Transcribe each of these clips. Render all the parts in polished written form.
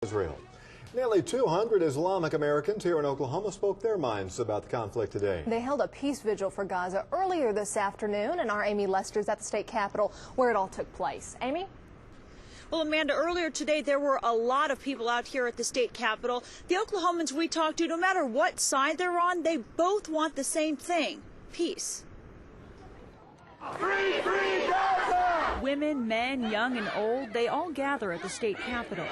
Israel. Nearly 200 Islamic Americans here in Oklahoma spoke their minds about the conflict today. They held a peace vigil for Gaza earlier this afternoon, and our Amy Lester's at the state capitol where it all took place. Amy? Well, Amanda, earlier today there were a lot of people out here at the state capitol. The Oklahomans we talked to, no matter what side they're on, they both want the same thing: peace. Free, free Gaza! Women, men, young and old, they all gather at the state capitol,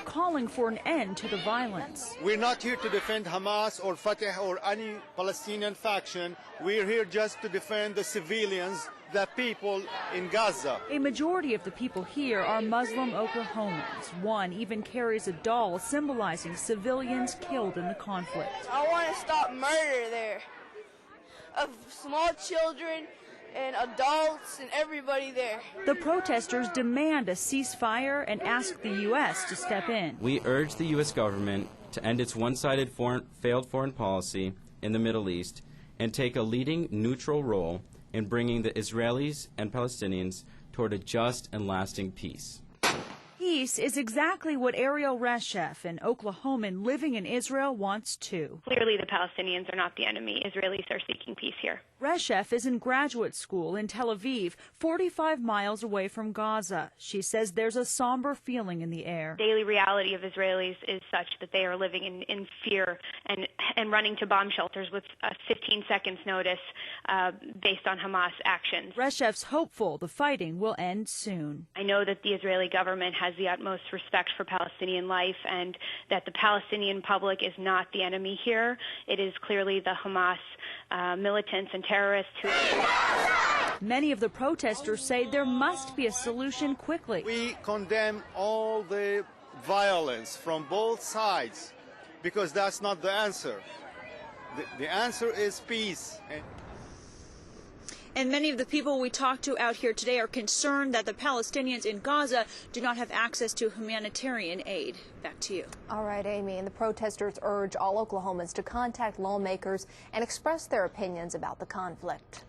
calling for an end to the violence. We're not here to defend Hamas or Fatah or any Palestinian faction. We're here just to defend the civilians, the people in Gaza. A majority of the people here are Muslim Oklahomans. One even carries a doll symbolizing civilians killed in the conflict. I want to stop murder there of small children and adults and everybody there. The protesters demand a ceasefire and ask the U.S. to step in. We urge the U.S. government to end its one-sided failed foreign policy in the Middle East and take a leading neutral role in bringing the Israelis and Palestinians toward a just and lasting peace. Peace is exactly what Ariel Reshef, an Oklahoman living in Israel, wants too. Clearly, the Palestinians are not the enemy. Israelis are seeking peace here. Reshef is in graduate school in Tel Aviv, 45 miles away from Gaza. She says there's a somber feeling in the air. Daily reality of Israelis is such that they are living in fear and running to bomb shelters with 15 seconds notice based on Hamas actions. Reshef's hopeful the fighting will end soon. I know that the Israeli government has the utmost respect for Palestinian life and that the Palestinian public is not the enemy here. It is clearly the Hamas militants and terrorists who... Many of the protesters say there must be a solution quickly. We condemn all the violence from both sides because that's not the answer. The answer is peace. And many of the people we talked to out here today are concerned that the Palestinians in Gaza do not have access to humanitarian aid. Back to you. All right, Amy. And the protesters urge all Oklahomans to contact lawmakers and express their opinions about the conflict.